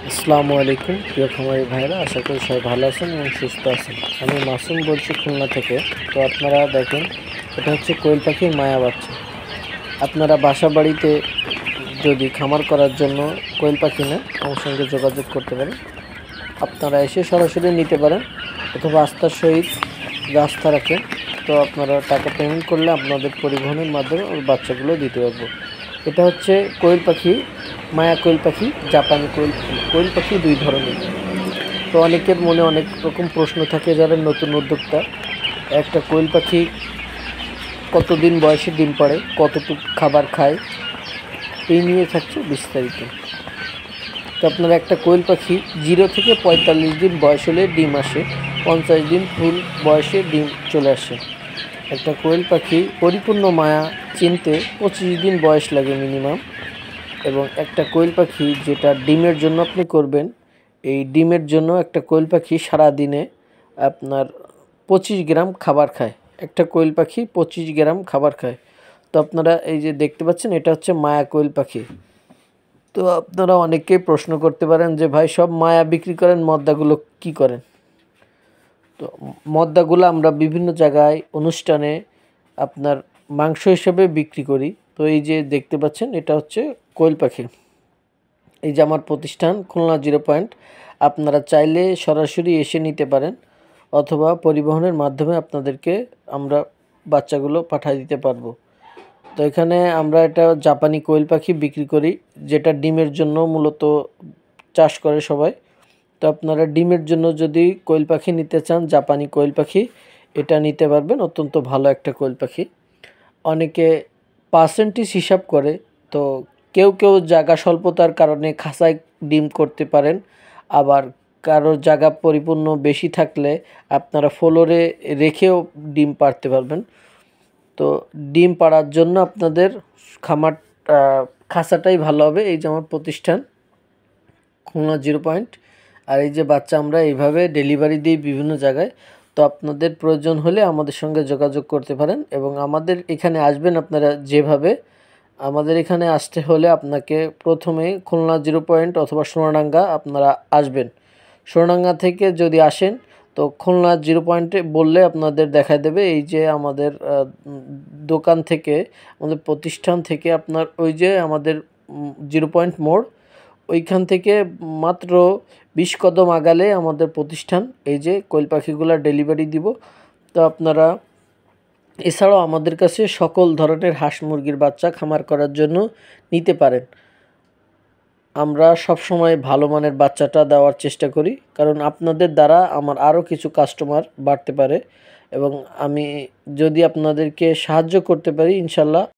আসসালামু আলাইকুম প্রিয় খামারি ভাইরা, আশা করি সবাই ভালো আছেন এবং সুস্থ আছেন। আমি মাসুম বলছি খুলনা থেকে। তো আপনারা দেখেন, এটা হচ্ছে কোয়েল পাখির মায়া বাচ্চা। আপনারা বাসা বাড়িতে যদি খামার করার জন্য কোয়েল পাখি নেন, আমার সঙ্গে যোগাযোগ করতে পারেন। আপনারা এসে সরাসরি নিতে পারেন অথবা আস্থার সহিত আস্থা রাখেন, তো আপনারা টাকা পেমেন্ট করলে আপনাদের পরিবহনের মাধ্যমে ওই বাচ্চাগুলো দিতে পারবো। এটা হচ্ছে কোয়েল পাখি, মায়া কোয়েল পাখি, জাপানি কোয়েল পাখি। কোয়েল পাখি দুই ধরনের। তো অনেকের মনে অনেক রকম প্রশ্ন থাকে, যারা নতুন উদ্যোক্তা, একটা কোয়েল পাখি কতদিন বয়সে ডিম পাড়ে, কতটুকু খাবার খায়, এই নিয়ে থাকছে বিস্তারিত। তো আপনারা একটা কোয়েল পাখি 0 থেকে 45 দিন বয়স হলে ডিম আসে, 50 দিন ফুল বয়সে ডিম চলে আসে। একটা কোয়েল পাখি পরিপূর্ণ মায়া চিনতে 25 দিন বয়স লাগে মিনিমাম। এবং একটা কোয়েল পাখি যেটা ডিমের জন্য আপনি করবেন, এই ডিমের জন্য একটা কোয়েল পাখি সারাদিনে আপনার 25 গ্রাম খাবার খায়। একটা কোয়েল পাখি 25 গ্রাম খাবার খায়। তো আপনারা এই যে দেখতে পাচ্ছেন, এটা হচ্ছে মায়া কোয়েল পাখি। তো আপনারা অনেকেই প্রশ্ন করতে পারেন যে ভাই, সব মায়া বিক্রি করেন, মদ্দাগুলো কি করেন? তো মদ্দাগুলো আমরা বিভিন্ন জায়গায় অনুষ্ঠানে আপনার মাংস হিসেবে বিক্রি করি। তো এই যে দেখতে পাচ্ছেন, এটা হচ্ছে কোয়েল পাখি। এই যে আমার প্রতিষ্ঠান খুলনা 0 পয়েন্ট। আপনারা চাইলে সরাসরি এসে নিতে পারেন অথবা পরিবহনের মাধ্যমে আপনাদেরকে আমরা বাচ্চাগুলো পাঠিয়ে দিতে পারবো। তো এখানে আমরা এটা জাপানি কোয়েল পাখি বিক্রি করি, যেটা ডিমের জন্য মূলত চাষ করে সবাই। তো আপনারা ডিমের জন্য যদি কোয়েল পাখি নিতে চান, জাপানি কোয়েল পাখি, এটা নিতে পারবেন। অত্যন্ত ভালো একটা কোয়েল পাখি। অনেকে পার্সেন্টেজ হিসাব করে। তো কেউ কেউ জায়গা স্বল্পতার কারণে খাঁচায় ডিম করতে পারেন, আবার কারোর জায়গা পরিপূর্ণ বেশি থাকলে আপনারা ফ্লোরে রেখেও ডিম পাড়তে পারবেন। তো ডিম পাড়ার জন্য আপনাদের খামার খাঁচাটাই ভালো হবে। এই যে আমার প্রতিষ্ঠান খুলনা 0 পয়েন্ট। আর এই যে বাচ্চা আমরা এইভাবে ডেলিভারি দিই বিভিন্ন জায়গায়। তো আপনাদের প্রয়োজন হলে আমাদের সঙ্গে যোগাযোগ করতে পারেন এবং আমাদের এখানে আসবেন। আপনারা যেভাবে আমাদের এখানে আসতে হলে আপনাকে প্রথমে খুলনা 0 পয়েন্ট অথবা সোনাডাঙ্গা আপনারা আসবেন। সোনাডাঙ্গা থেকে যদি আসেন, তো খুলনা 0 পয়েন্টে বললে আপনাদের দেখা দেবে। এই যে আমাদের দোকান থেকে, আমাদের প্রতিষ্ঠান থেকে আপনার ওই যে আমাদের 0 পয়েন্ট মোড়, ওইখান থেকে মাত্র 20 কদম আগালে আমাদের প্রতিষ্ঠান। এই যে কোয়েল পাখিগুলা ডেলিভারি দিব। তো আপনারা এছাড়াও আমাদের কাছে সকল ধরনের হাঁস মুরগির বাচ্চা খামার করার জন্য নিতে পারেন। আমরা সব সময় ভালো মানের বাচ্চাটা দেওয়ার চেষ্টা করি, কারণ আপনাদের দ্বারা আমার আরও কিছু কাস্টমার বাড়তে পারে এবং আমি যদি আপনাদেরকে সাহায্য করতে পারি, ইনশাল্লাহ